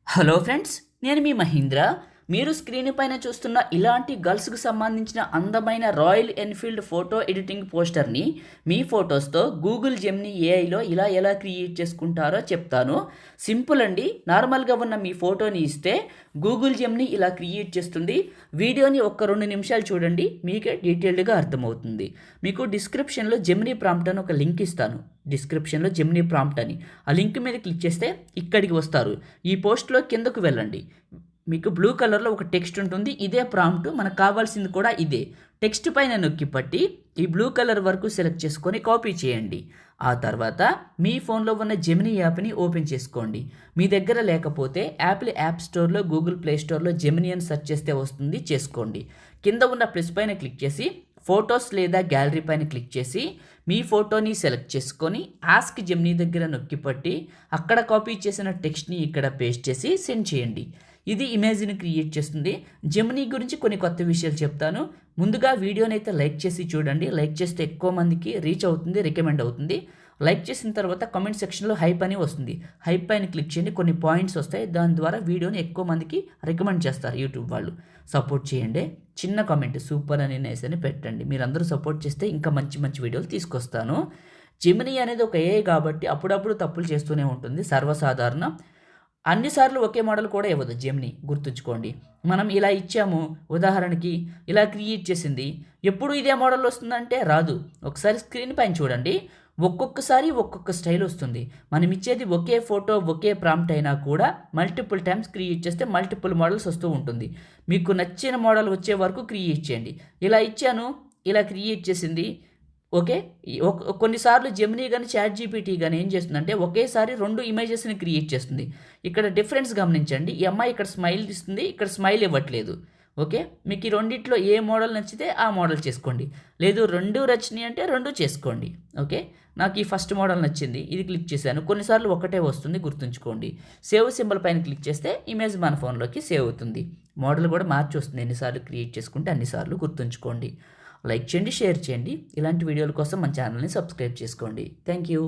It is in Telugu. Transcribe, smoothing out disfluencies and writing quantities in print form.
హలో ఫ్రెండ్స్, నేను మీ మహీంద్ర. మీరు స్క్రీన్ పైన చూస్తున్న ఇలాంటి గర్ల్స్కి సంబంధించిన అందమైన రాయల్ ఎన్ఫీల్డ్ ఫోటో ఎడిటింగ్ పోస్టర్ని మీ ఫొటోస్తో గూగుల్ జెమినీ ఏఐలో ఎలా క్రియేట్ చేసుకుంటారో చెప్తాను. సింపుల్ అండి. నార్మల్గా ఉన్న మీ ఫోటోని ఇస్తే గూగుల్ జెమినీ ఇలా క్రియేట్ చేస్తుంది. వీడియోని ఒక్క 2 నిమిషాలు చూడండి, మీకే డీటెయిల్డ్గా అర్థమవుతుంది. మీకు డిస్క్రిప్షన్లో జెమినీ ప్రాంప్ట్ అని ఒక లింక్ ఇస్తాను. డిస్క్రిప్షన్లో జెమినీ ప్రాంప్ట్ అని ఆ లింక్ మీద క్లిక్ చేస్తే ఇక్కడికి వస్తారు. ఈ పోస్ట్లో కిందకు వెళ్ళండి. మీకు బ్లూ కలర్లో ఒక టెక్స్ట్ ఉంటుంది. ఇదే ప్రాంప్ట్, మనకు కావాల్సింది కూడా ఇదే. టెక్స్ట్ పైన నొక్కి పట్టి ఈ బ్లూ కలర్ వరకు సెలెక్ట్ చేసుకొని కాపీ చేయండి. ఆ తర్వాత మీ ఫోన్లో ఉన్న జెమినీ యాప్ని ఓపెన్ చేసుకోండి. మీ దగ్గర లేకపోతే యాపిల్ యాప్ స్టోర్లో, గూగుల్ ప్లే స్టోర్లో జెమినీ అని సెర్చ్ చేస్తే వస్తుంది, చేసుకోండి. కింద ఉన్న ప్లస్ పైన క్లిక్ చేసి ఫొటోస్ లేదా గ్యాలరీ పైన క్లిక్ చేసి మీ ఫోటోని సెలెక్ట్ చేసుకొని ఆస్క్ జెమినీ దగ్గర నొక్కి పట్టి అక్కడ కాపీ చేసిన టెక్స్ట్ని ఇక్కడ పేస్ట్ చేసి సెండ్ చేయండి. ఇది ఇమేజ్ని క్రియేట్ చేస్తుంది. జెమినీ గురించి కొన్ని కొత్త విషయాలు చెప్తాను. ముందుగా వీడియోని అయితే లైక్ చేసి చూడండి. లైక్ చేస్తే ఎక్కువ మందికి రీచ్ అవుతుంది, రికమెండ్ అవుతుంది. లైక్ చేసిన తర్వాత కామెంట్ సెక్షన్లో హైప్ అని వస్తుంది. హైప్ పైన క్లిక్ చేయండి, కొన్ని పాయింట్స్ వస్తాయి. దాని ద్వారా వీడియోని ఎక్కువ మందికి రికమెండ్ చేస్తారు యూట్యూబ్ వాళ్ళు. సపోర్ట్ చేయండి. చిన్న కామెంట్ సూపర్ అని నేసని పెట్టండి. మీరందరూ సపోర్ట్ చేస్తే ఇంకా మంచి మంచి వీడియోలు తీసుకొస్తాను. జెమినీ అనేది ఒక ఏఐ కాబట్టి అప్పుడప్పుడు తప్పులు చేస్తూనే ఉంటుంది, సర్వసాధారణం. అన్నిసార్లు ఒకే మోడల్ కూడా ఇవ్వదు జెమినీ, గుర్తుంచుకోండి. మనం ఇలా ఇచ్చాము, ఉదాహరణకి ఇలా క్రియేట్ చేసింది, ఎప్పుడు ఇదే మోడల్ వస్తుందంటే రాదు. ఒకసారి స్క్రీన్ పైన చూడండి, ఒక్కొక్కసారి ఒక్కొక్క స్టైల్ వస్తుంది. మనం ఇచ్చేది ఒకే ఫోటో, ఒకే ప్రాంప్ట్ అయినా కూడా మల్టిపుల్ టైమ్స్ క్రియేట్ చేస్తే మల్టిపుల్ మోడల్స్ వస్తూ ఉంటుంది. మీకు నచ్చిన మోడల్ వచ్చే వరకు క్రియేట్ చేయండి. ఇలా ఇచ్చాను, ఇలా క్రియేట్ చేసింది. ఓకే. కొన్నిసార్లు జెమినీ కానీ చాట్ జీపీటీ కానీ ఏం చేస్తుందంటే ఒకేసారి 2 ఇమేజెస్ని క్రియేట్ చేస్తుంది. ఇక్కడ డిఫరెన్స్ గమనించండి. ఈ అమ్మాయి ఇక్కడ స్మైల్ ఇస్తుంది, ఇక్కడ స్మైల్ ఇవ్వట్లేదు. ఓకే. మీకు ఈ రెండిట్లో ఏ మోడల్ నచ్చితే ఆ మోడల్ చేసుకోండి. లేదు 2 నచ్చినాయి అంటే 2 చేసుకోండి. ఓకే. నాకు ఈ ఫస్ట్ మోడల్ నచ్చింది, ఇది క్లిక్ చేశాను. కొన్నిసార్లు ఒకటే వస్తుంది, గుర్తుంచుకోండి. సేవ్ సింబల్ పైన క్లిక్ చేస్తే ఇమేజ్ మన ఫోన్లోకి సేవ్ అవుతుంది. మోడల్ కూడా మార్చి వస్తుంది. ఎన్నిసార్లు క్రియేట్ చేసుకుంటే అన్నిసార్లు, గుర్తుంచుకోండి. లైక్ చేయండి, షేర్ చేయండి. ఇలాంటి వీడియోల కోసం మన ఛానల్ని సబ్స్క్రైబ్ చేసుకోండి. Thank you.